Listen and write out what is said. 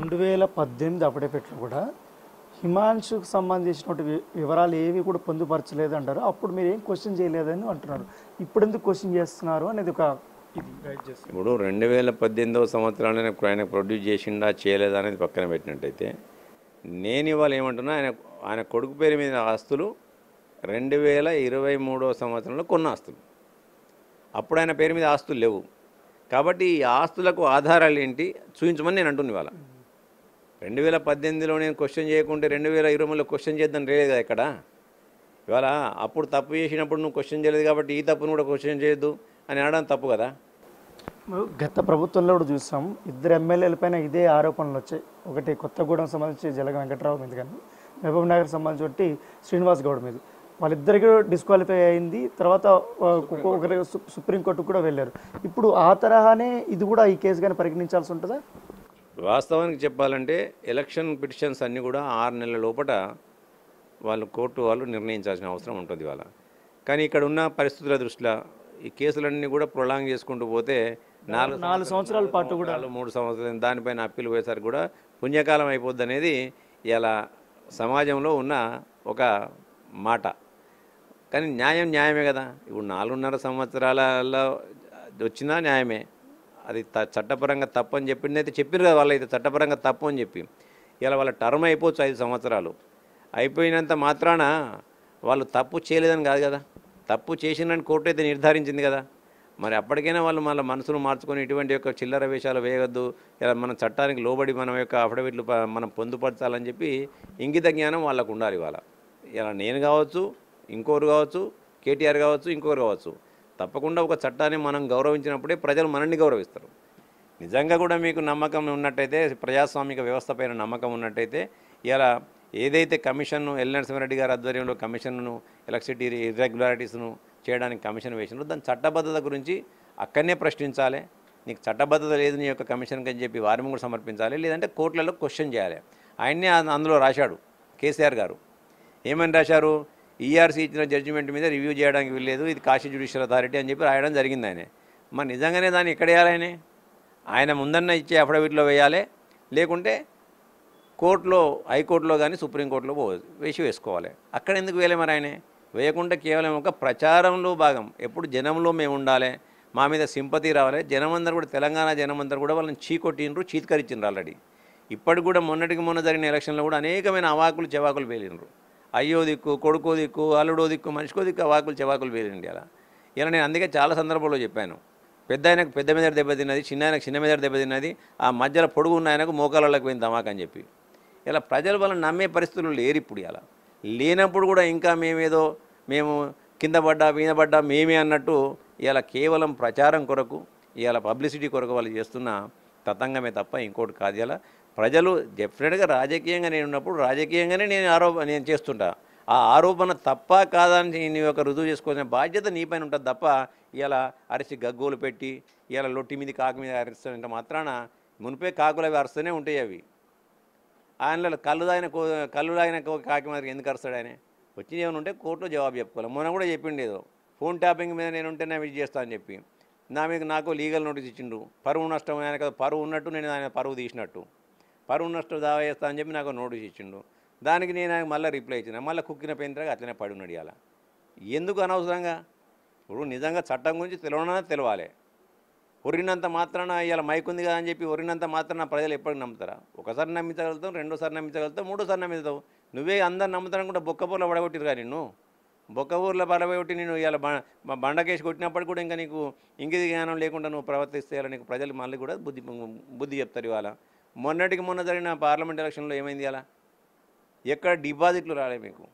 2018 అఫిడవిట్లో కూడా హిమాంశుకు సంబంధించినటువంటి వివరాలు ఏవి కూడా పొందుపరచలేదు అంటారు. అప్పుడు మీరు ఏం క్వశ్చన్ చేయలేదని అంటున్నారు. ఇప్పుడు ఎందుకు క్వశ్చన్ చేస్తున్నారు అనేది ఒక ఇది గైడ్ చేస్తారు. ఇప్పుడు 2018 సంవత్సరాలు ఆయన ప్రొడ్యూస్ చేసిండా చేయలేదా అనేది పక్కన పెట్టినట్టయితే, నేను ఇవాళ ఏమంటున్నా, ఆయన కొడుకు పేరు మీద ఆస్తులు 2023 సంవత్సరంలో కొన్న ఆస్తులు. అప్పుడు ఆయన పేరు మీద ఆస్తులు లేవు. కాబట్టి ఈ ఆస్తులకు ఆధారాలు ఏంటి చూపించమని నేను అంటున్నాను. ఇవాళ 2018లో నేను క్వశ్చన్ చేయకుంటే 2020లో క్వశ్చన్ చేద్దాం లేదు కదా ఇక్కడ. ఇవాళ అప్పుడు తప్పు చేసినప్పుడు నువ్వు క్వశ్చన్ చేయలేదు కాబట్టి ఈ తప్పును కూడా క్వశ్చన్ చేయొద్దు అని అనడం తప్పు కదా. గత ప్రభుత్వంలో కూడా చూసాం, 2 ఎమ్మెల్యేల పైన ఇదే ఆరోపణలు వచ్చాయి. ఒకటి కొత్తగూడెం సంబంధించి జలగ వెంకట్రావు మీద, కానీ మహబూబ్ నగర్ సంబంధించి శ్రీనివాస్ గౌడ్ మీద, వాళ్ళిద్దరికి డిస్క్వాలిఫై అయింది. తర్వాత ఒకరి సుప్రీంకోర్టుకు కూడా వెళ్ళారు. ఇప్పుడు ఆ తరహానే ఇది కూడా ఈ కేసు కానీ పరిగణించాల్సి ఉంటుందా? వాస్తవానికి చెప్పాలంటే ఎలక్షన్ పిటిషన్స్ అన్నీ కూడా 6 నెలల లోపల కోర్టు వాళ్ళు నిర్ణయించాల్సిన అవసరం ఉంటుంది ఇవాళ. కానీ ఇక్కడ ఉన్న పరిస్థితుల దృష్ట్యా ఈ కేసులన్నీ కూడా ప్రొలాంగ్ చేసుకుంటూ పోతే 4 సంవత్సరాల పాటు కూడా 3 సంవత్సరాలు దానిపైన అప్పీల్ పోయేసరికి కూడా పుణ్యకాలం అయిపోద్ది అనేది ఇలా సమాజంలో ఉన్న ఒక మాట. కానీ న్యాయమే కదా. ఇప్పుడు 4.5 సంవత్సరాలలో వచ్చినా న్యాయమే. అది చట్టపరంగా తప్పు అని చెప్పింది అయితే చెప్పారు కదా వాళ్ళైతే చట్టపరంగా తప్పు అని చెప్పి. ఇలా వాళ్ళ టర్మ్ అయిపోవచ్చు 5 సంవత్సరాలు. అయిపోయినంత మాత్రాన వాళ్ళు తప్పు చేయలేదని కాదు కదా, తప్పు చేసిందని కోర్టు అయితే నిర్ధారించింది కదా. మరి అప్పటికైనా వాళ్ళు మళ్ళీ మనసును మార్చుకొని ఇటువంటి యొక్క చిల్లర వేషాలు వేయవద్దు, ఇలా మన చట్టానికి లోబడి మన యొక్క అఫిడవిట్లు మనం పొందుపరచాలని చెప్పి ఇంగిత జ్ఞానం వాళ్ళకు ఉండాలి. ఇవాళ ఇలా నేను కావచ్చు, ఇంకోరు కావచ్చు, కేటీఆర్ కావచ్చు, ఇంకొకరు కావచ్చు, తప్పకుండా ఒక చట్టాన్ని మనం గౌరవించినప్పుడే ప్రజలు మనల్ని గౌరవిస్తారు. నిజంగా కూడా మీకు నమ్మకం ఉన్నట్టయితే, ప్రజాస్వామిక వ్యవస్థ పైన నమ్మకం ఉన్నట్టయితే, ఇలా ఏదైతే కమిషన్ను నరసింహారెడ్డి గారి ఆధ్వర్యంలో కమిషన్ను ఎలక్ట్రిసిటీ ఇర్రెగ్యులారిటీస్ను చేయడానికి కమిషన్ వేసినారు, దాని చట్టబద్ధత గురించి అక్కడనే ప్రశ్నించాలి. నీకు చట్టబద్ధత లేదు నీ యొక్క కమిషన్కి అని చెప్పి వారిని కూడా సమర్పించాలి, లేదంటే కోర్టులలో క్వశ్చన్ చేయాలి. ఆయన్నే అందులో రాశాడు కేసీఆర్ గారు. ఏమని రాశారు? ఈఆర్సీ ఇచ్చిన జడ్జిమెంట్ మీద రివ్యూ చేయడానికి వీల్లేదు, ఇది కాశీ జ్యుడిషియల్ అథారిటీ అని చెప్పి రాయడం జరిగింది. ఆయన మరి నిజంగానే దాన్ని ఎక్కడ వేయాలి? ఆయన ముందన్న ఇచ్చే అఫిడవిట్లో వేయాలి, లేకుంటే కోర్టులో, హైకోర్టులో కానీ సుప్రీంకోర్టులో వేసుకోవాలి. అక్కడ ఎందుకు వేయలే? మరి ఆయన వేయకుండా కేవలం ఒక ప్రచారంలో భాగం. ఎప్పుడు జనంలో మేము ఉండాలి, మా మీద సింపతి రావాలి. జనమందరూ కూడా, తెలంగాణ జనమందరూ కూడా వాళ్ళని చీకొట్టినరు, చీత్కరించారు ఆల్రెడీ. ఇప్పటికి కూడా మొన్న జరిగిన ఎలక్షన్లో కూడా అనేకమైన అవాకులు చెవాకులు పేలినరు. అయ్యో దిక్కు, కొడుకో దిక్కు, అల్లుడో దిక్కు, మనిషికో దిక్కు అవాకులు చెవాకులు పేలిండి. ఇలా నేను అందుకే చాలా సందర్భంలో చెప్పాను, పెద్ద ఆయనకు పెద్ద మీద దెబ్బతిన్నది, చిన్న ఆయనకు చిన్న మీద దెబ్బతిన్నది, ఆ మధ్యలో పొడుగు ఉన్న ఆయనకు మోకాళ్ళకి పోయింది ధమాక్ అని చెప్పి. ఇలా ప్రజలు వాళ్ళని నమ్మే పరిస్థితులు లేరు ఇప్పుడు. ఇలా లేనప్పుడు కూడా ఇంకా మేము కింద పడ్డా మీద పడ్డా మేమే అన్నట్టు ఇలా కేవలం ప్రచారం కొరకు, ఇలా పబ్లిసిటీ కొరకు వాళ్ళు చేస్తున్న తతంగమే తప్ప ఇంకోటి కాదు. ఇలా ప్రజలు డెఫినెట్గా రాజకీయంగా నేను ఉన్నప్పుడు రాజకీయంగానే నేను చేస్తుంటా. ఆ ఆరోపణ తప్ప కాదని నీ యొక్క రుజువు చేసుకోవాల్సిన బాధ్యత నీపైన ఉంటుంది తప్ప ఇలా అరిచి గగ్గోలు పెట్టి ఇలా లొట్టి మీద కాకు మీద అరుస్తుంటే మాత్రాన మునిపే కాకులు అవి అరుస్తూనే ఉంటాయి. అవి ఆయనలో కళ్ళు తాగిన కాకి మాదిరి ఎందుకు అరుస్తాడు? ఆయన వచ్చి ఏమైనా ఉంటే కోర్టులో జవాబు చెప్పుకోవాలి. మొన్న కూడా చెప్పిండు, ఏదో ఫోన్ ట్యాపింగ్ మీద నేను ఉంటే నేను ఇది చేస్తా అని చెప్పి నాకు లీగల్ నోటీస్ ఇచ్చిండు. పరువు నష్టం, ఆయన కదా పరువు ఉన్నట్టు నేను ఆయన పరువు తీసినట్టు పరువు నష్టం దావా చేస్తా అని చెప్పి నాకు నోటీస్ ఇచ్చిండు. దానికి నేను ఆయన మళ్ళీ రిప్లై ఇచ్చిన, మళ్ళీ కుక్కిన పెంతగా అట్లనే పడి ఉన్నాడు. ఇలా ఎందుకు అనవసరంగా? ఇప్పుడు నిజంగా చట్టం గురించి తెలవాలి. ఒరినంత మాత్రాన ఇలా మైక్ ఉంది కదా అని చెప్పి ఒరినంత మాత్రాన ప్రజలు ఎప్పటికి నమ్ముతారా? ఒకసారి నమ్మించగలుగుతాం, రెండోసారి నమ్మించగలుగుతాం, మూడోసారి నమ్మిస్తావు. నువ్వే అందరు నమ్ముతాననుకుంటే బొక్కపూర్లో పడగొట్టిరుగా నిన్ను. బొక్కపూర్లో పడగొట్టి నేను ఇలా బండకేసి కొట్టినప్పటికి కూడా ఇంకా నీకు ఇంగిది జ్ఞానం లేకుండా నువ్వు ప్రవర్తిస్తే నీకు ప్రజలు మళ్ళీ కూడా బుద్ధి చెప్తారు. ఇవాళ మొన్న జరిగిన పార్లమెంట్ ఎలక్షన్లో ఏమైంది? అలా ఎక్కడ డిపాజిట్లు రాలే మీకు.